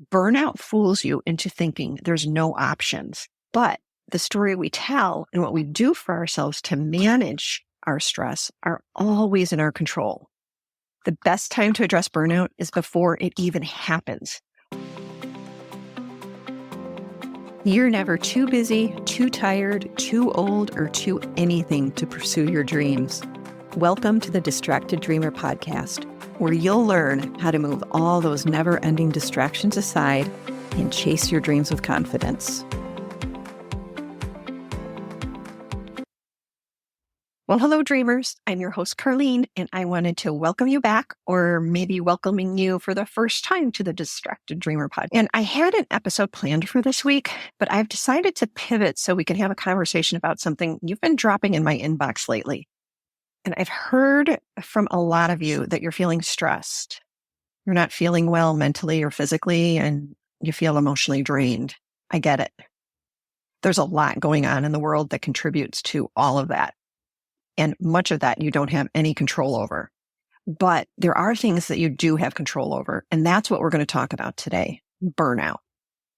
Burnout fools you into thinking there's no options. But the story we tell and what we do for ourselves to manage our stress are always in our control. The best time to address burnout is before it even happens. You're never too busy, too tired, too old, or too anything to pursue your dreams. Welcome to the Distracted Dreamer podcast, where you'll learn how to move all those never-ending distractions aside and chase your dreams with confidence. Well, hello, dreamers. I'm your host, Carlene, and I wanted to welcome you back, or maybe welcoming you for the first time to the Distracted Dreamer podcast. And I had an episode planned for this week, but I've decided to pivot so we can have a conversation about something you've been dropping in my inbox lately. And I've heard from a lot of you that you're feeling stressed. You're not feeling well mentally or physically, and you feel emotionally drained. I get it. There's a lot going on in the world that contributes to all of that. And much of that you don't have any control over. But there are things that you do have control over. And that's what we're going to talk about today. Burnout.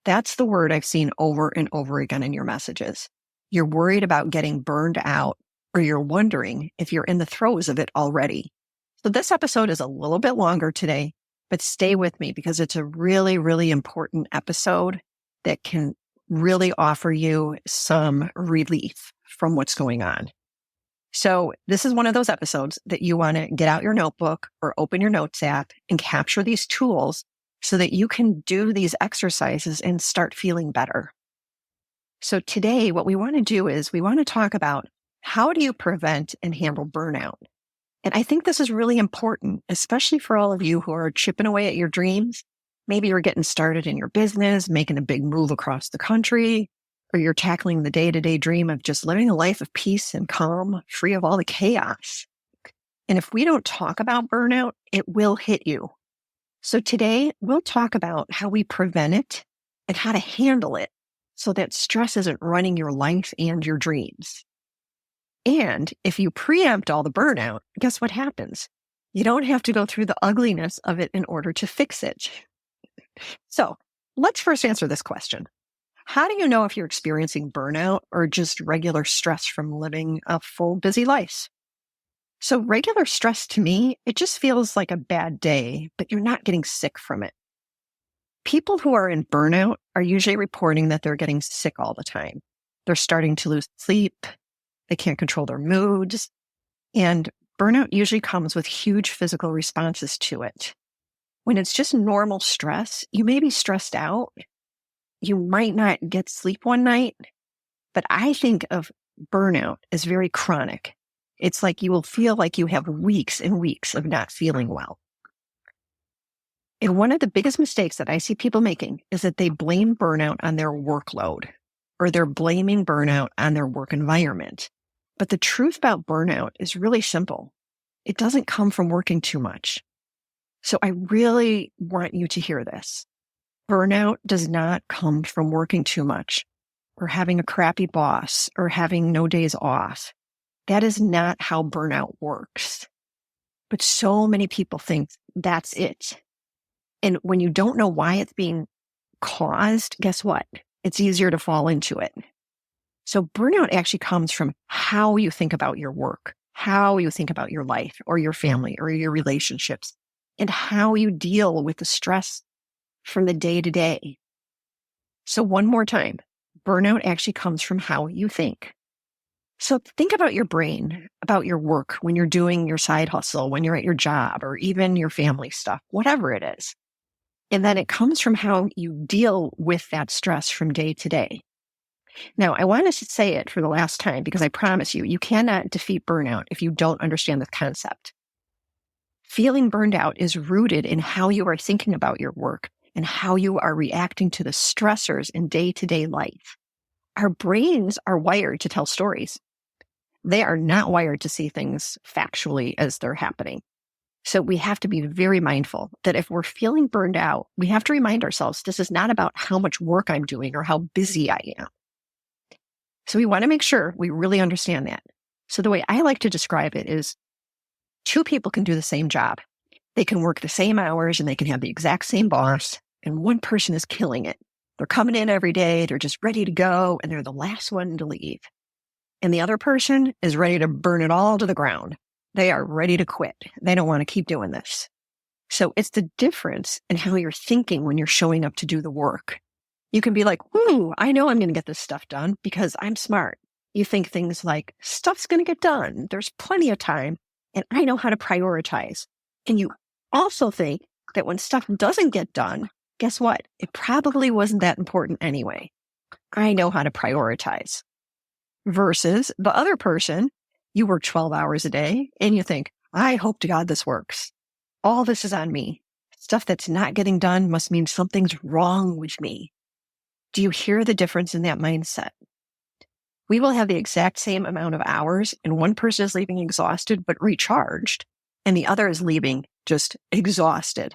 That's the word I've seen over and over again in your messages. You're worried about getting burned out, or you're wondering if you're in the throes of it already. So this episode is a little bit longer today, but stay with me because it's a really, really important episode that can really offer you some relief from what's going on. So this is one of those episodes that you want to get out your notebook or open your notes app and capture these tools so that you can do these exercises and start feeling better. So today, what we want to do is we want to talk about how do you prevent and handle burnout? And I think this is really important, especially for all of you who are chipping away at your dreams. Maybe you're getting started in your business, making a big move across the country, or you're tackling the day-to-day dream of just living a life of peace and calm, free of all the chaos. And if we don't talk about burnout, it will hit you. So today, we'll talk about how we prevent it and how to handle it so that stress isn't running your life and your dreams. And if you preempt all the burnout, guess what happens? You don't have to go through the ugliness of it in order to fix it. So let's first answer this question. How do you know if you're experiencing burnout or just regular stress from living a full, busy life? So regular stress to me, it just feels like a bad day, but you're not getting sick from it. People who are in burnout are usually reporting that they're getting sick all the time. They're starting to lose sleep. They can't control their moods. And burnout usually comes with huge physical responses to it. When it's just normal stress, you may be stressed out. You might not get sleep one night, but I think of burnout as very chronic. It's like you will feel like you have weeks and weeks of not feeling well. And one of the biggest mistakes that I see people making is that they blame burnout on their workload, or they're blaming burnout on their work environment. But the truth about burnout is really simple. It doesn't come from working too much. So I really want you to hear this. Burnout does not come from working too much or having a crappy boss or having no days off. That is not how burnout works. But so many people think that's it. And when you don't know why it's being caused, guess what? It's easier to fall into it. So burnout actually comes from how you think about your work, how you think about your life or your family or your relationships, and how you deal with the stress from the day to day. So one more time, burnout actually comes from how you think. So think about your brain, about your work, when you're doing your side hustle, when you're at your job, or even your family stuff, whatever it is. And then it comes from how you deal with that stress from day to day. Now, I want to say it for the last time because I promise you, you cannot defeat burnout if you don't understand the concept. Feeling burned out is rooted in how you are thinking about your work and how you are reacting to the stressors in day-to-day life. Our brains are wired to tell stories. They are not wired to see things factually as they're happening. So we have to be very mindful that if we're feeling burned out, we have to remind ourselves this is not about how much work I'm doing or how busy I am. So we want to make sure we really understand that. So the way I like to describe it is two people can do the same job. They can work the same hours and they can have the exact same boss and one person is killing it. They're coming in every day. They're just ready to go, and they're the last one to leave. And the other person is ready to burn it all to the ground. They are ready to quit. They don't want to keep doing this. So it's the difference in how you're thinking when you're showing up to do the work. You can be like, whoo, I know I'm going to get this stuff done because I'm smart. You think things like, stuff's going to get done. There's plenty of time, and I know how to prioritize. And you also think that when stuff doesn't get done, guess what? It probably wasn't that important anyway. I know how to prioritize. Versus the other person, you work 12 hours a day and you think, I hope to God this works. All this is on me. Stuff that's not getting done must mean something's wrong with me. Do you hear the difference in that mindset? We will have the exact same amount of hours, and one person is leaving exhausted but recharged, and the other is leaving just exhausted.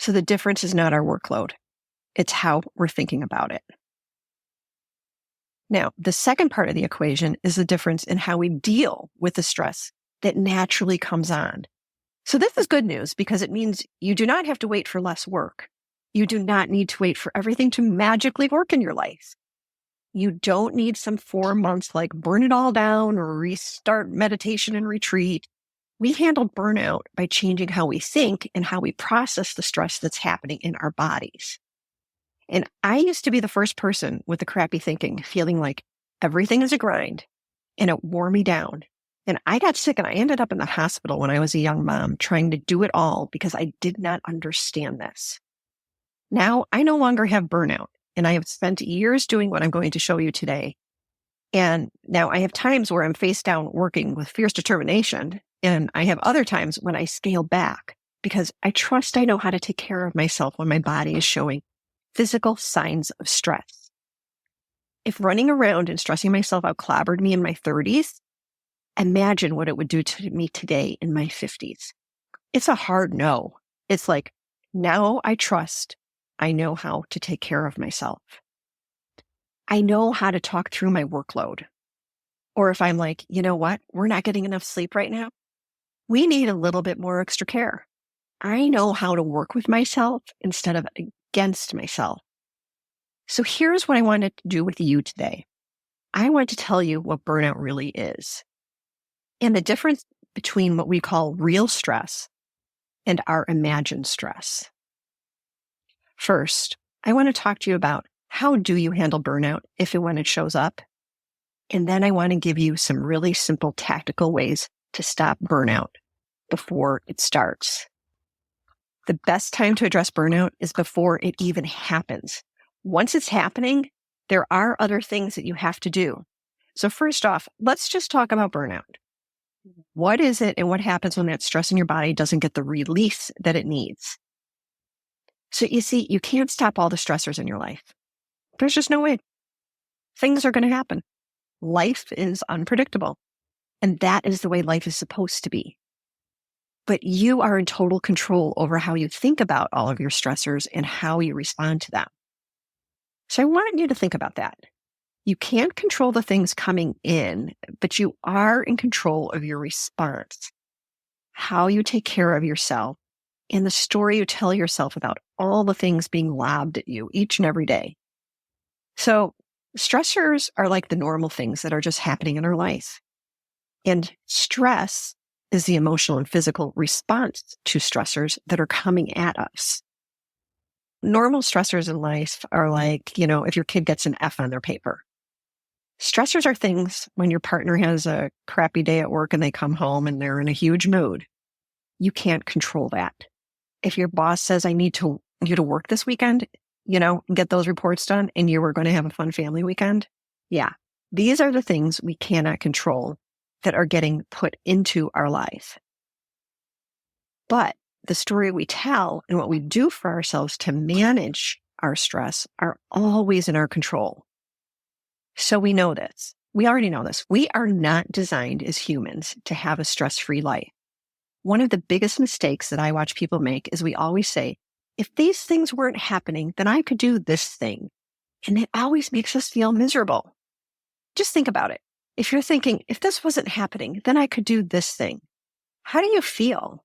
So the difference is not our workload. It's how we're thinking about it. Now, the second part of the equation is the difference in how we deal with the stress that naturally comes on. So this is good news because it means you do not have to wait for less work. You do not need to wait for everything to magically work in your life. You don't need some 4 months like burn it all down or restart meditation and retreat. We handle burnout by changing how we think and how we process the stress that's happening in our bodies. And I used to be the first person with the crappy thinking, feeling like everything is a grind, and it wore me down. And I got sick and I ended up in the hospital when I was a young mom trying to do it all because I did not understand this. Now I no longer have burnout, and I have spent years doing what I'm going to show you today. And now I have times where I'm face down working with fierce determination, and I have other times when I scale back because I trust I know how to take care of myself when my body is showing physical signs of stress. If running around and stressing myself out clobbered me in my 30s, imagine what it would do to me today in my 50s. It's a hard no. It's like, now I trust I know how to take care of myself. I know how to talk through my workload. Or if I'm like, you know what, we're not getting enough sleep right now. We need a little bit more extra care. I know how to work with myself instead of against myself. So here's what I wanted to do with you today. I want to tell you what burnout really is and the difference between what we call real stress and our imagined stress. First, I want to talk to you about how do you handle burnout if and when it shows up? And then I want to give you some really simple tactical ways to stop burnout before it starts. The best time to address burnout is before it even happens. Once it's happening, there are other things that you have to do. So first off, let's just talk about burnout. What is it and what happens when that stress in your body doesn't get the release that it needs? So you see, you can't stop all the stressors in your life. There's just no way. Things are going to happen. Life is unpredictable. And that is the way life is supposed to be. But you are in total control over how you think about all of your stressors and how you respond to them. So I want you to think about that. You can't control the things coming in, but you are in control of your response, how you take care of yourself, and the story you tell yourself about all the things being lobbed at you each and every day. So stressors are like the normal things that are just happening in our life. And stress is the emotional and physical response to stressors that are coming at us. Normal stressors in life are like, if your kid gets an F on their paper. Stressors are things when your partner has a crappy day at work and they come home and they're in a huge mood. You can't control that. If your boss says, I need you to work this weekend, get those reports done and you were going to have a fun family weekend. Yeah. These are the things we cannot control that are getting put into our life. But the story we tell and what we do for ourselves to manage our stress are always in our control. So we know this. We already know this. We are not designed as humans to have a stress-free life. One of the biggest mistakes that I watch people make is we always say, if these things weren't happening, then I could do this thing. And it always makes us feel miserable. Just think about it. If you're thinking, if this wasn't happening, then I could do this thing. How do you feel?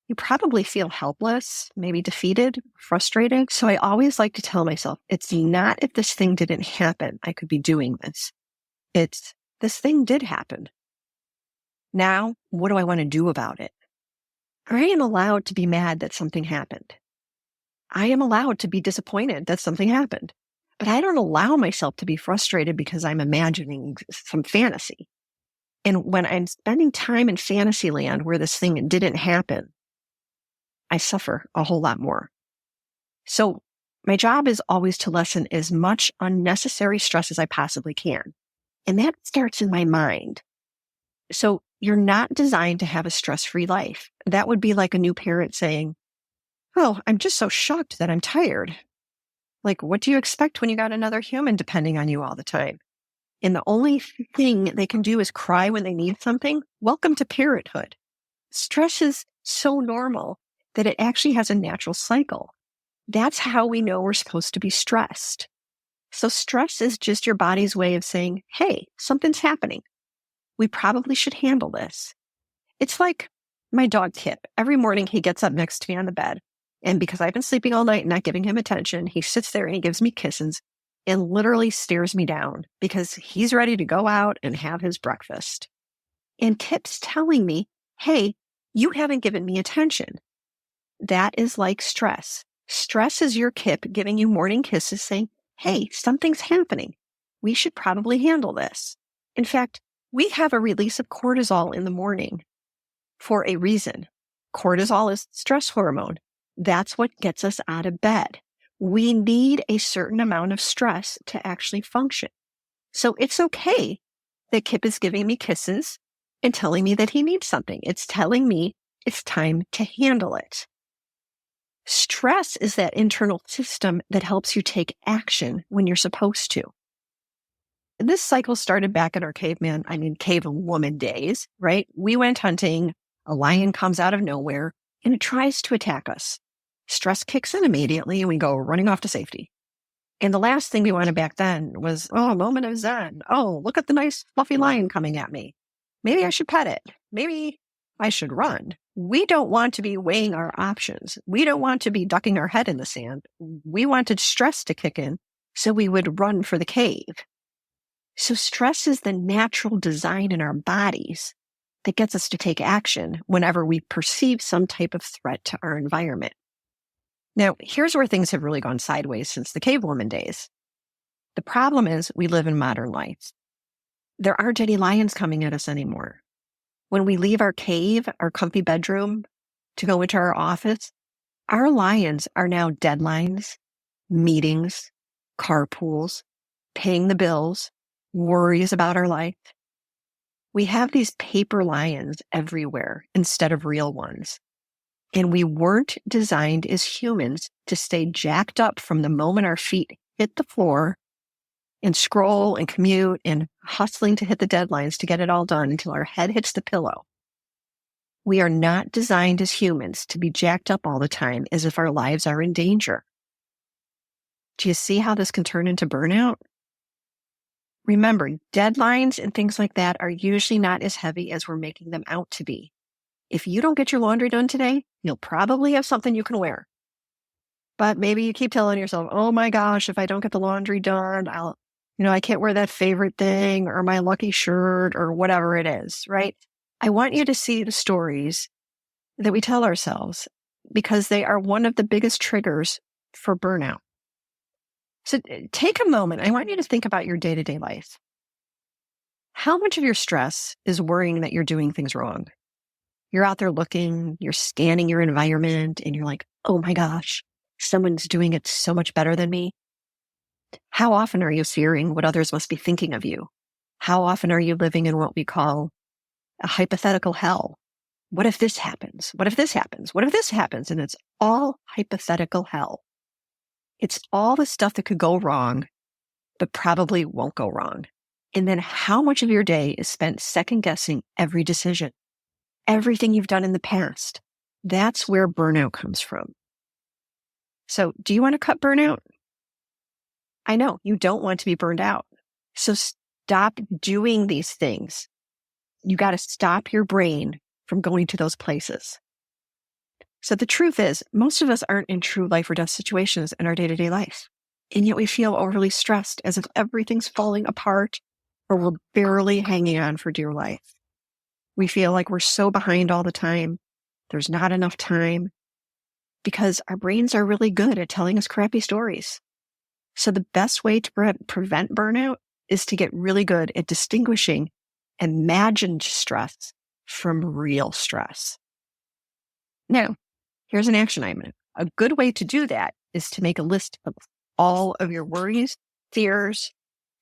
you probably feel helpless, maybe defeated, frustrated. So I always like to tell myself, it's not if this thing didn't happen, I could be doing this. It's this thing did happen. Now, what do I want to do about it? I am allowed to be mad that something happened. I am allowed to be disappointed that something happened. But I don't allow myself to be frustrated because I'm imagining some fantasy. And when I'm spending time in fantasy land where this thing didn't happen, I suffer a whole lot more. So my job is always to lessen as much unnecessary stress as I possibly can. And that starts in my mind. So you're not designed to have a stress-free life. That would be like a new parent saying, "Oh, I'm just so shocked that I'm tired." Like, what do you expect when you got another human depending on you all the time? And the only thing they can do is cry when they need something? Welcome to parenthood. Stress is so normal that it actually has a natural cycle. That's how we know we're supposed to be stressed. So stress is just your body's way of saying, hey, something's happening. We probably should handle this. It's like my dog Kip. Every morning he gets up next to me on the bed. And because I've been sleeping all night and not giving him attention, he sits there and he gives me kisses and literally stares me down because he's ready to go out and have his breakfast. And Kip's telling me, hey, you haven't given me attention. That is like stress. Stress is your Kip giving you morning kisses saying, hey, something's happening. We should probably handle this. In fact, we have a release of cortisol in the morning for a reason. Cortisol is stress hormone. That's what gets us out of bed. We need a certain amount of stress to actually function. So it's okay that Kip is giving me kisses and telling me that he needs something. It's telling me it's time to handle it. Stress is that internal system that helps you take action when you're supposed to. And this cycle started back in our cave woman days, right? We went hunting, a lion comes out of nowhere, and it tries to attack us. Stress kicks in immediately, and we go running off to safety. And the last thing we wanted back then was, a moment of zen. Oh, look at the nice fluffy lion coming at me. Maybe I should pet it. Maybe I should run. We don't want to be weighing our options. We don't want to be ducking our head in the sand. We wanted stress to kick in so we would run for the cave. So stress is the natural design in our bodies that gets us to take action whenever we perceive some type of threat to our environment. Now, here's where things have really gone sideways since the cave woman days. The problem is we live in modern life. There aren't any lions coming at us anymore. When we leave our cave, our comfy bedroom, to go into our office, our lions are now deadlines, meetings, carpools, paying the bills, worries about our life. We have these paper lions everywhere instead of real ones. And we weren't designed as humans to stay jacked up from the moment our feet hit the floor and scroll and commute and hustling to hit the deadlines to get it all done until our head hits the pillow. We are not designed as humans to be jacked up all the time as if our lives are in danger. Do you see how this can turn into burnout? Remember, deadlines and things like that are usually not as heavy as we're making them out to be. If you don't get your laundry done today, you'll probably have something you can wear. But maybe you keep telling yourself, oh my gosh, if I don't get the laundry done, I can't wear that favorite thing or my lucky shirt or whatever it is, right? I want you to see the stories that we tell ourselves because they are one of the biggest triggers for burnout. So take a moment. I want you to think about your day-to-day life. How much of your stress is worrying that you're doing things wrong? You're out there looking, you're scanning your environment, and you're like, oh my gosh, someone's doing it so much better than me. How often are you fearing what others must be thinking of you? How often are you living in what we call a hypothetical hell? What if this happens? What if this happens? What if this happens? And it's all hypothetical hell. It's all the stuff that could go wrong, but probably won't go wrong. And then how much of your day is spent second guessing every decision? Everything you've done in the past. That's where burnout comes from. So do you want to cut burnout? I know you don't want to be burned out. So stop doing these things. You got to stop your brain from going to those places. So the truth is, most of us aren't in true life or death situations in our day-to-day life. And yet we feel overly stressed as if everything's falling apart or we're barely hanging on for dear life. We feel like we're so behind all the time. There's not enough time because our brains are really good at telling us crappy stories. So the best way to prevent burnout is to get really good at distinguishing imagined stress from real stress. Now, here's an action item. A good way to do that is to make a list of all of your worries, fears,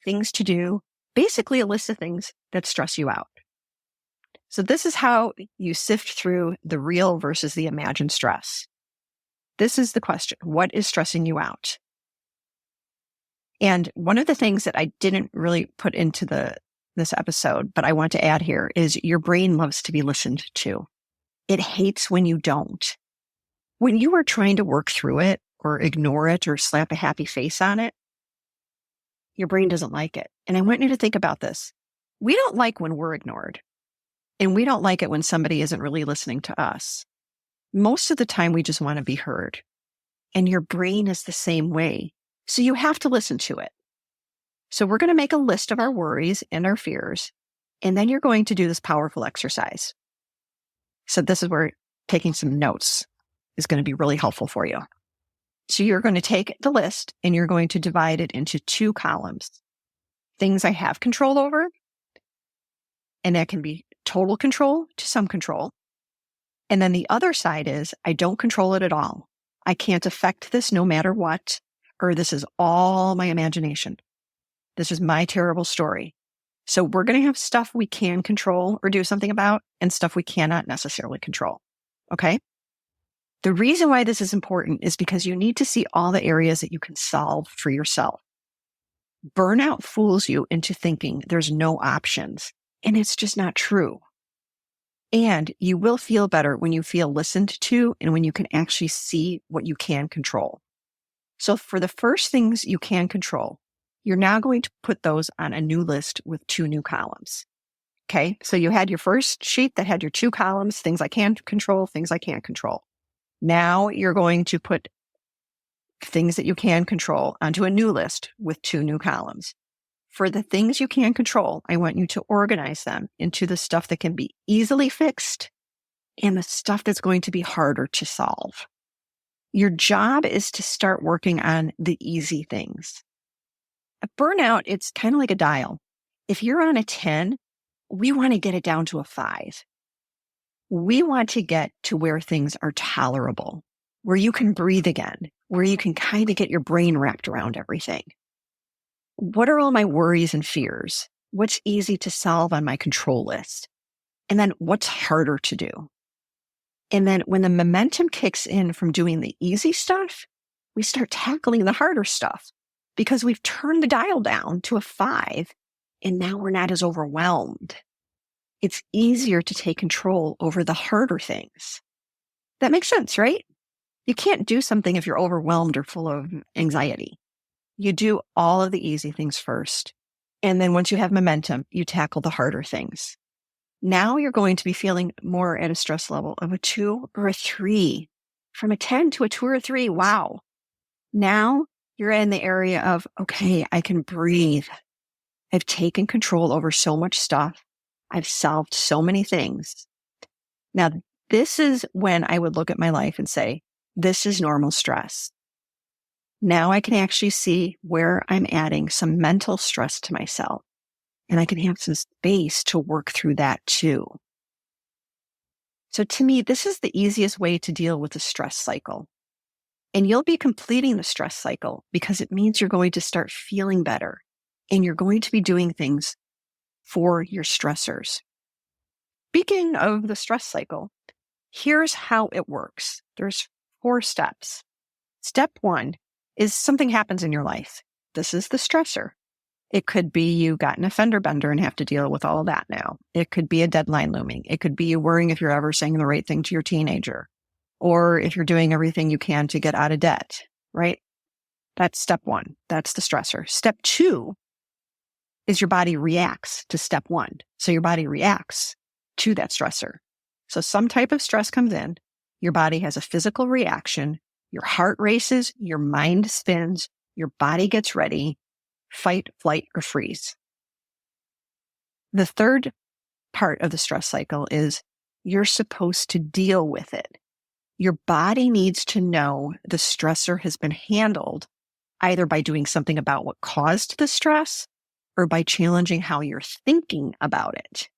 things to do, basically a list of things that stress you out. So this is how you sift through the real versus the imagined stress. This is the question. What is stressing you out? And one of the things that I didn't really put into this episode, but I want to add here, is your brain loves to be listened to. It hates when you don't. When you are trying to work through it or ignore it or slap a happy face on it, your brain doesn't like it. And I want you to think about this. We don't like when we're ignored. And we don't like it when somebody isn't really listening to us. Most of the time, we just want to be heard. And your brain is the same way. So you have to listen to it. So we're going to make a list of our worries and our fears. And then you're going to do this powerful exercise. So this is where taking some notes is going to be really helpful for you. So you're going to take the list and you're going to divide it into 2 columns. Things I have control over, and that can be total control to some control. And then the other side is I don't control it at all. I can't affect this no matter what, or this is all my imagination. This is my terrible story. So we're going to have stuff we can control or do something about and stuff we cannot necessarily control. Okay? The reason why this is important is because you need to see all the areas that you can solve for yourself. Burnout fools you into thinking there's no options, and it's just not true. And you will feel better when you feel listened to and when you can actually see what you can control. So for the first things you can control, you're now going to put those on a new list with 2 new columns. Okay, so you had your first sheet that had your 2 columns, things I can control, things I can't control. Now you're going to put things that you can control onto a new list with 2 new columns. For the things you can control, I want you to organize them into the stuff that can be easily fixed and the stuff that's going to be harder to solve. Your job is to start working on the easy things. A burnout, it's kind of like a dial. If you're on a 10, we want to get it down to a 5. We want to get to where things are tolerable, where you can breathe again, where you can kind of get your brain wrapped around everything. What are all my worries and fears? What's easy to solve on my control list? And then what's harder to do? And then when the momentum kicks in from doing the easy stuff, we start tackling the harder stuff because we've turned the dial down to a 5 and now we're not as overwhelmed. It's easier to take control over the harder things. That makes sense, right? You can't do something if you're overwhelmed or full of anxiety. You do all of the easy things first. And then once you have momentum, you tackle the harder things. Now you're going to be feeling more at a stress level of a 2 or a 3. From a 10 to a 2 or a 3, wow. Now you're in the area of, okay, I can breathe. I've taken control over so much stuff. I've solved so many things. Now, this is when I would look at my life and say, this is normal stress. Now I can actually see where I'm adding some mental stress to myself, and I can have some space to work through that too. So to me, this is the easiest way to deal with the stress cycle. And you'll be completing the stress cycle because it means you're going to start feeling better and you're going to be doing things for your stressors. Speaking of the stress cycle, here's how it works. There's 4 steps. Step 1 is something happens in your life. This is the stressor. It could be you got in a fender bender and have to deal with all of that now. It could be a deadline looming. It could be you worrying if you're ever saying the right thing to your teenager, or if you're doing everything you can to get out of debt, right? That's step 1. That's the stressor. Step 2 is your body reacts to step 1. So your body reacts to that stressor. So some type of stress comes in. Your body has a physical reaction. Your heart races, your mind spins, your body gets ready, fight, flight, or freeze. The third part of the stress cycle is you're supposed to deal with it. Your body needs to know the stressor has been handled either by doing something about what caused the stress or by challenging how you're thinking about it.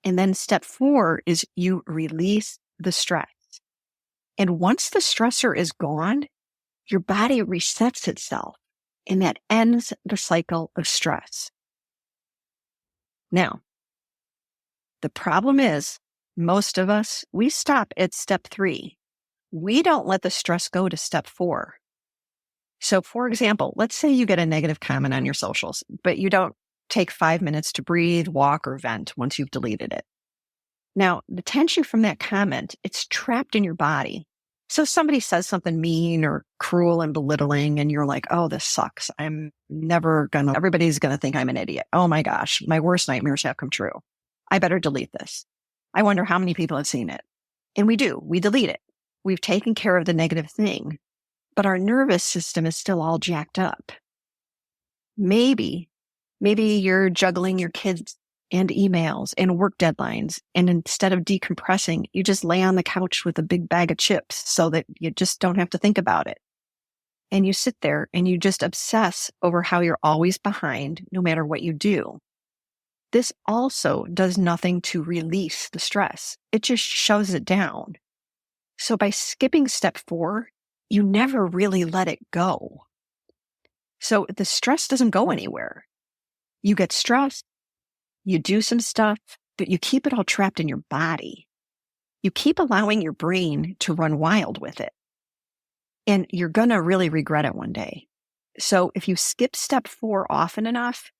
And then step 4 is you release the stress. And once the stressor is gone, your body resets itself, and that ends the cycle of stress. Now, the problem is most of us, we stop at step 3. We don't let the stress go to step 4. So for example, let's say you get a negative comment on your socials, but you don't take 5 minutes to breathe, walk, or vent once you've deleted it. Now, the tension from that comment, it's trapped in your body. So somebody says something mean or cruel and belittling, and you're like, oh, this sucks. Everybody's gonna think I'm an idiot. Oh my gosh, my worst nightmares have come true. I better delete this. I wonder how many people have seen it. And we delete it. We've taken care of the negative thing, but our nervous system is still all jacked up. Maybe you're juggling your kids and emails and work deadlines. And instead of decompressing, you just lay on the couch with a big bag of chips so that you just don't have to think about it. And you sit there and you just obsess over how you're always behind no matter what you do. This also does nothing to release the stress. It just shoves it down. So by skipping step 4, you never really let it go. So the stress doesn't go anywhere. You get stressed, you do some stuff, but you keep it all trapped in your body. You keep allowing your brain to run wild with it. And you're going to really regret it one day. So if you skip step 4 often enough,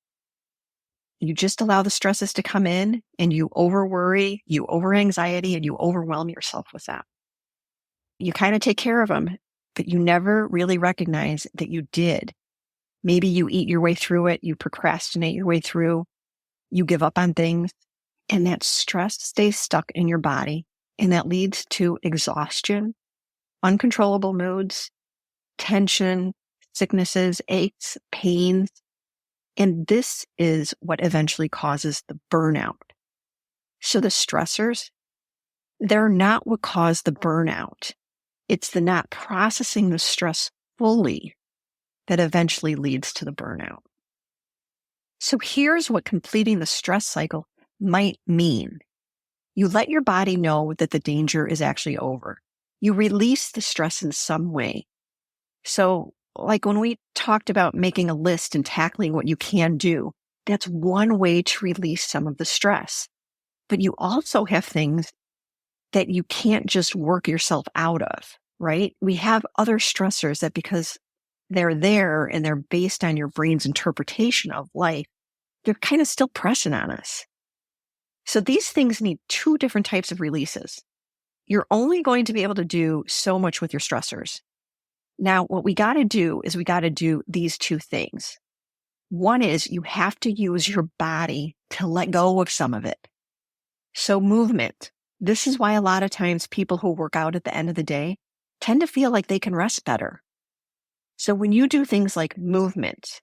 you just allow the stresses to come in and you over-worry, you over-anxiety, and you overwhelm yourself with that. You kind of take care of them, but you never really recognize that you did. Maybe you eat your way through it, you procrastinate your way through, you give up on things, and that stress stays stuck in your body, and that leads to exhaustion, uncontrollable moods, tension, sicknesses, aches, pains, and this is what eventually causes the burnout. So the stressors, they're not what caused the burnout. It's the not processing the stress fully that eventually leads to the burnout. So here's what completing the stress cycle might mean. You let your body know that the danger is actually over. You release the stress in some way. So like when we talked about making a list and tackling what you can do, that's one way to release some of the stress. But you also have things that you can't just work yourself out of, right? We have other stressors that because they're there and they're based on your brain's interpretation of life, they're kind of still pressing on us. So these things need 2 different types of releases. You're only going to be able to do so much with your stressors. Now, what we got to do is we got to do these 2 things. One is you have to use your body to let go of some of it. So movement. This is why a lot of times people who work out at the end of the day tend to feel like they can rest better. So when you do things like movement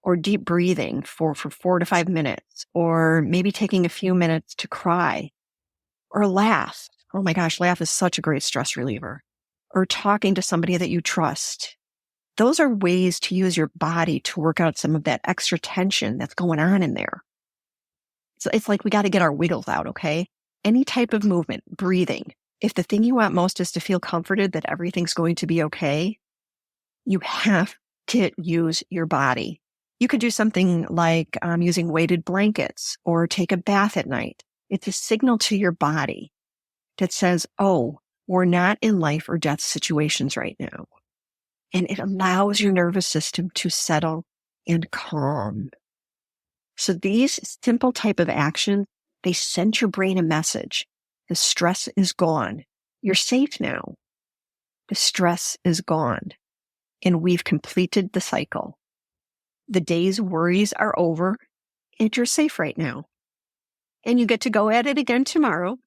or deep breathing for 4 to 5 minutes, or maybe taking a few minutes to cry or laugh. Oh my gosh, laugh is such a great stress reliever. Or talking to somebody that you trust. Those are ways to use your body to work out some of that extra tension that's going on in there. So it's like we got to get our wiggles out, okay? Any type of movement, breathing. If the thing you want most is to feel comforted that everything's going to be okay, you have to use your body. You could do something like using weighted blankets or take a bath at night. It's a signal to your body that says, oh, we're not in life or death situations right now. And it allows your nervous system to settle and calm. So these simple type of actions, they send your brain a message. The stress is gone. You're safe now. The stress is gone. And we've completed the cycle. The day's worries are over and you're safe right now. And you get to go at it again tomorrow.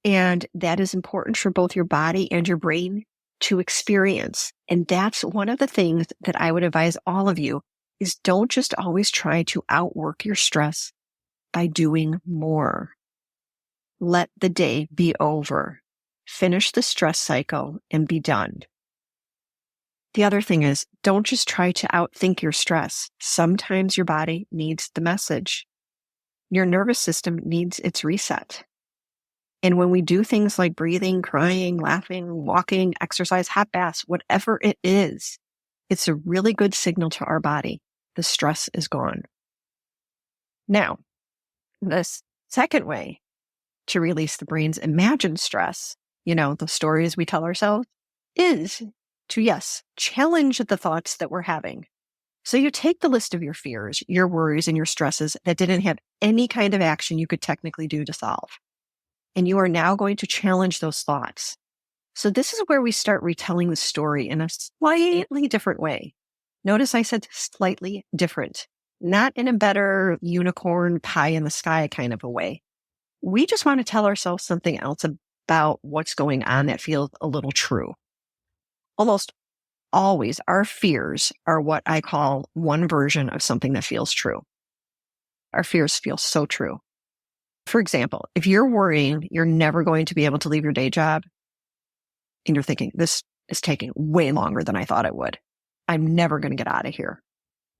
And that is important for both your body and your brain to experience. And that's one of the things that I would advise all of you is don't just always try to outwork your stress by doing more. Let the day be over. Finish the stress cycle and be done. The other thing is, don't just try to outthink your stress. Sometimes your body needs the message. Your nervous system needs its reset. And when we do things like breathing, crying, laughing, walking, exercise, hot baths, whatever it is, it's a really good signal to our body. The stress is gone. Now, the second way to release the brain's imagined stress, the stories we tell ourselves, is to, yes, challenge the thoughts that we're having. So you take the list of your fears, your worries, and your stresses that didn't have any kind of action you could technically do to solve. And you are now going to challenge those thoughts. So this is where we start retelling the story in a slightly different way. Notice I said slightly different, not in a better unicorn pie in the sky kind of a way. We just want to tell ourselves something else about what's going on that feels a little true. Almost always, our fears are what I call one version of something that feels true. Our fears feel so true. For example, if you're worrying you're never going to be able to leave your day job, and you're thinking, this is taking way longer than I thought it would. I'm never going to get out of here.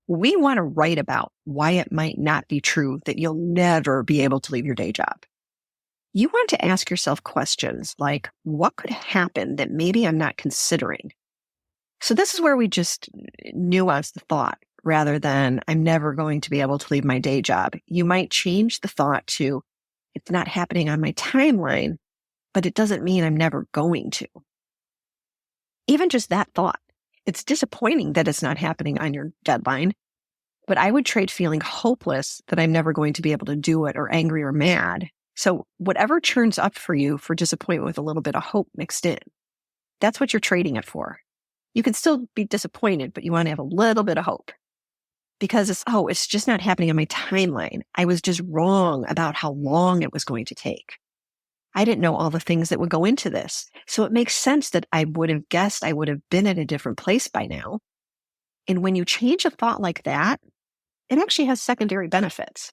We want to write about why it might not be true that you'll never be able to leave your day job. You want to ask yourself questions like, what could happen that maybe I'm not considering? So this is where we just nuance the thought rather than I'm never going to be able to leave my day job. You might change the thought to, it's not happening on my timeline, but it doesn't mean I'm never going to. Even just that thought, it's disappointing that it's not happening on your deadline, but I would trade feeling hopeless that I'm never going to be able to do it or angry or mad. So whatever churns up for you for disappointment with a little bit of hope mixed in, that's what you're trading it for. You can still be disappointed, but you want to have a little bit of hope because it's just not happening on my timeline. I was just wrong about how long it was going to take. I didn't know all the things that would go into this. So it makes sense that I would have guessed I would have been at a different place by now. And when you change a thought like that, it actually has secondary benefits.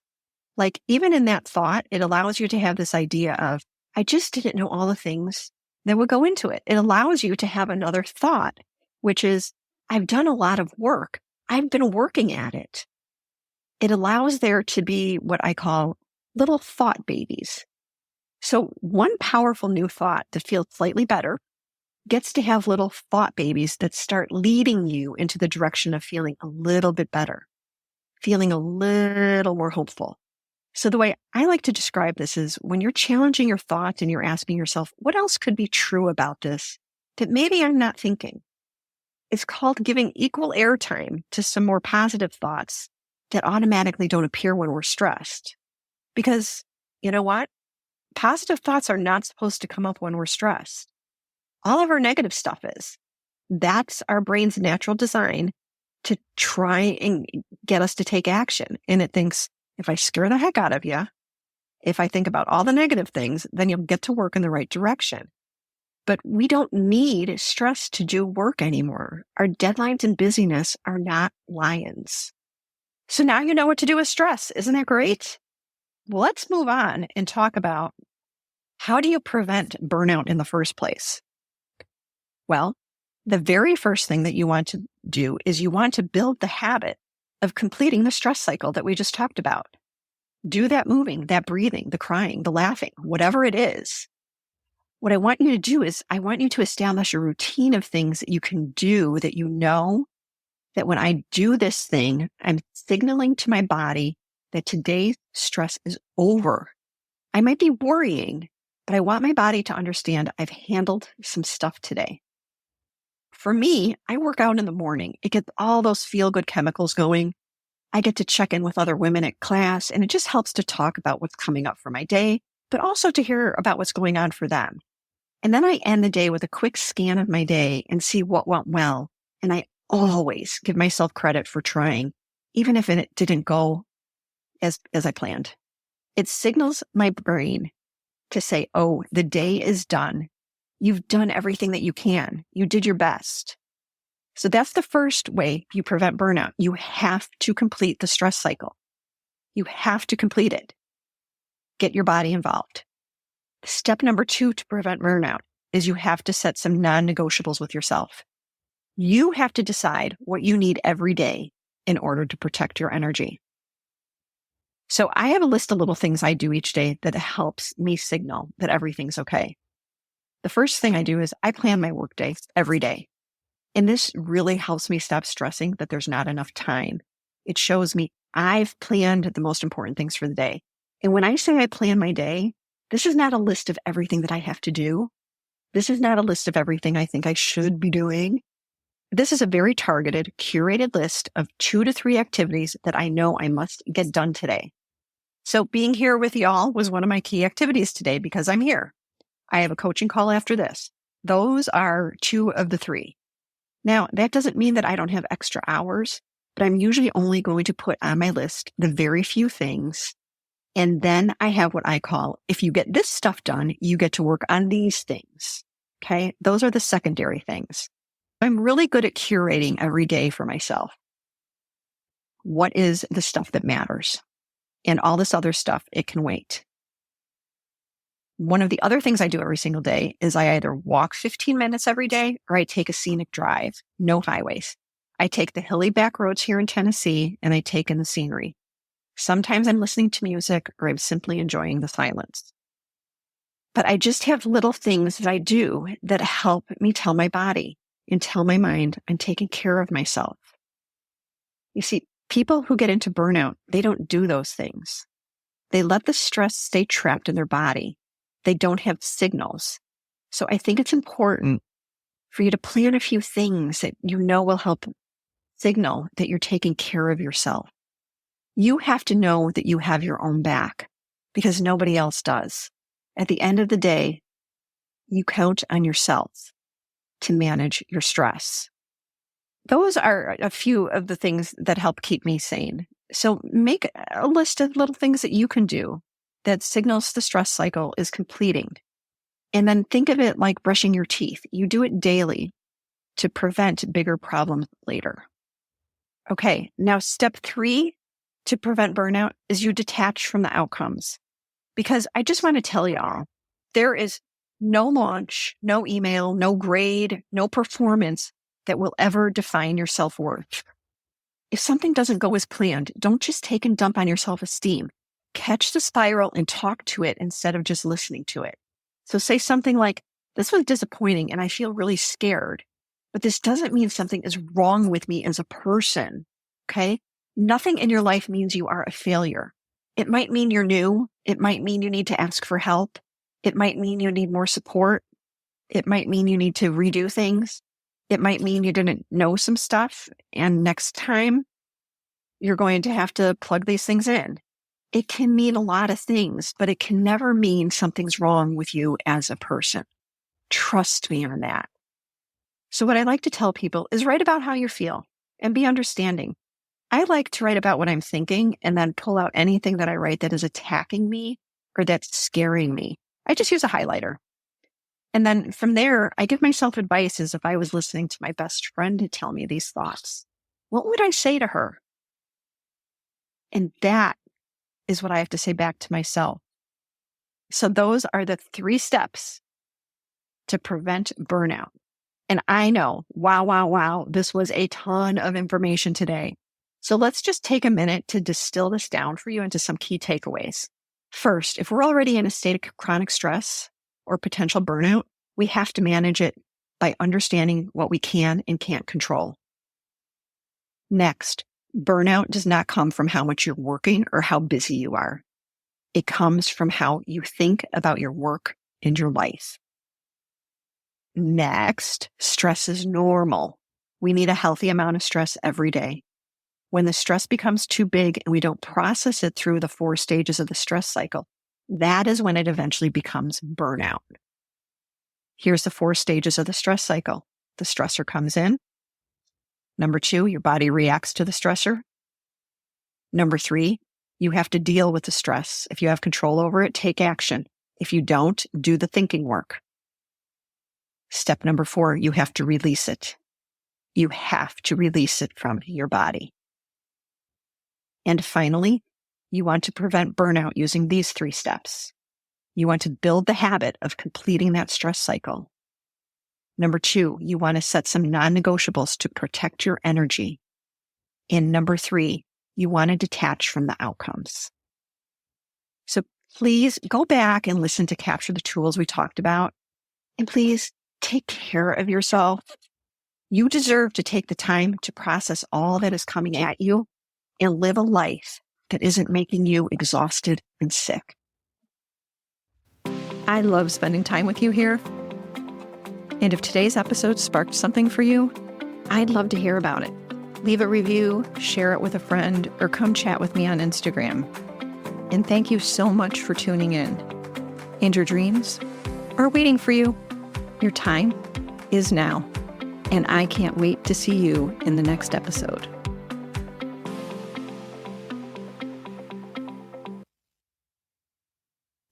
Like even in that thought, it allows you to have this idea of, I just didn't know all the things that would go into it. It allows you to have another thought, which is, I've done a lot of work. I've been working at it. It allows there to be what I call little thought babies. So one powerful new thought that feels slightly better gets to have little thought babies that start leading you into the direction of feeling a little bit better, feeling a little more hopeful. So the way I like to describe this is when you're challenging your thoughts and you're asking yourself, what else could be true about this that maybe I'm not thinking? It's called giving equal airtime to some more positive thoughts that automatically don't appear when we're stressed. Because you know what? Positive thoughts are not supposed to come up when we're stressed. All of our negative stuff is. That's our brain's natural design to try and get us to take action. And it thinks, if I scare the heck out of you, if I think about all the negative things, then you'll get to work in the right direction. But we don't need stress to do work anymore. Our deadlines and busyness are not lions. So now you know what to do with stress. Isn't that great? Well, let's move on and talk about how do you prevent burnout in the first place? Well, the very first thing that you want to do is you want to build the habit of completing the stress cycle that we just talked about. Do that moving, that breathing, the crying, the laughing, whatever it is. What I want you to do is I want you to establish a routine of things that you can do that you know that when I do this thing, I'm signaling to my body that today's stress is over. I might be worrying, but I want my body to understand I've handled some stuff today. For me, I work out in the morning. It gets all those feel-good chemicals going. I get to check in with other women at class, and it just helps to talk about what's coming up for my day, but also to hear about what's going on for them. And then I end the day with a quick scan of my day and see what went well. And I always give myself credit for trying, even if it didn't go as I planned. It signals my brain to say, oh, the day is done. You've done everything that you can. You did your best. So that's the first way you prevent burnout. You have to complete the stress cycle. You have to complete it. Get your body involved. Step number 2 to prevent burnout is you have to set some non-negotiables with yourself. You have to decide what you need every day in order to protect your energy. So I have a list of little things I do each day that helps me signal that everything's okay. The first thing I do is I plan my workday every day. And this really helps me stop stressing that there's not enough time. It shows me I've planned the most important things for the day. And when I say I plan my day, this is not a list of everything that I have to do. This is not a list of everything I think I should be doing. This is a very targeted, curated list of 2 to 3 activities that I know I must get done today. So being here with y'all was one of my key activities today because I'm here. I have a coaching call after this. Those are 2 of the 3. Now, that doesn't mean that I don't have extra hours, but I'm usually only going to put on my list the very few things. And then I have what I call, if you get this stuff done, you get to work on these things. Okay. Those are the secondary things. I'm really good at curating every day for myself. What is the stuff that matters? And all this other stuff, it can wait. One of the other things I do every single day is I either walk 15 minutes every day or I take a scenic drive, no highways. I take the hilly back roads here in Tennessee and I take in the scenery. Sometimes I'm listening to music or I'm simply enjoying the silence. But I just have little things that I do that help me tell my body and tell my mind I'm taking care of myself. You see, people who get into burnout, they don't do those things. They let the stress stay trapped in their body. They don't have signals. So I think it's important for you to plan a few things that you know will help signal that you're taking care of yourself. You have to know that you have your own back because nobody else does. At the end of the day, you count on yourself to manage your stress. Those are a few of the things that help keep me sane. So make a list of little things that you can do that signals the stress cycle is completing. And then think of it like brushing your teeth. You do it daily to prevent bigger problems later. Okay, now step 3 to prevent burnout is you detach from the outcomes. Because I just want to tell y'all, there is no launch, no email, no grade, no performance that will ever define your self-worth. If something doesn't go as planned, don't just take and dump on your self-esteem. Catch the spiral and talk to it instead of just listening to it. So say something like, this was disappointing and I feel really scared, but this doesn't mean something is wrong with me as a person. Okay? Nothing in your life means you are a failure. It might mean you're new. It might mean you need to ask for help. It might mean you need more support. It might mean you need to redo things. It might mean you didn't know some stuff. And next time you're going to have to plug these things in. It can mean a lot of things, but it can never mean something's wrong with you as a person. Trust me on that. So what I like to tell people is write about how you feel and be understanding. I like to write about what I'm thinking and then pull out anything that I write that is attacking me or that's scaring me. I just use a highlighter. And then from there, I give myself advice as if I was listening to my best friend to tell me these thoughts. What would I say to her? And that is what I have to say back to myself. So those are the 3 steps to prevent burnout. And I know, wow, this was a ton of information today. So let's just take a minute to distill this down for you into some key takeaways. First, if we're already in a state of chronic stress or potential burnout, we have to manage it by understanding what we can and can't control. Next, burnout does not come from how much you're working or how busy you are. It comes from how you think about your work and your life. Next, stress is normal. We need a healthy amount of stress every day. When the stress becomes too big and we don't process it through the 4 stages of the stress cycle, that is when it eventually becomes burnout. Here's the 4 stages of the stress cycle. The stressor comes in. Number 2, your body reacts to the stressor. Number 3, you have to deal with the stress. If you have control over it, take action. If you don't, do the thinking work. Step number 4, you have to release it. You have to release it from your body. And finally, you want to prevent burnout using these 3 steps. You want to build the habit of completing that stress cycle. Number 2, you want to set some non-negotiables to protect your energy. And number 3, you want to detach from the outcomes. So please go back and listen to capture the tools we talked about. And please take care of yourself. You deserve to take the time to process all that is coming at you and live a life that isn't making you exhausted and sick. I love spending time with you here. And if today's episode sparked something for you, I'd love to hear about it. Leave a review, share it with a friend, or come chat with me on Instagram. And thank you so much for tuning in. And your dreams are waiting for you. Your time is now. And I can't wait to see you in the next episode.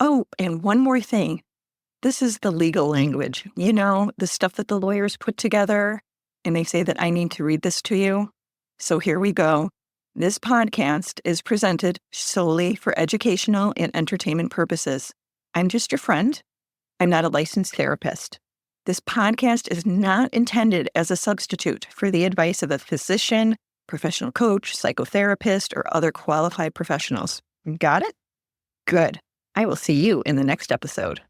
Oh, and one more thing. This is the legal language. You know, the stuff that the lawyers put together, and they say that I need to read this to you. So here we go. This podcast is presented solely for educational and entertainment purposes. I'm just your friend. I'm not a licensed therapist. This podcast is not intended as a substitute for the advice of a physician, professional coach, psychotherapist, or other qualified professionals. Got it? Good. I will see you in the next episode.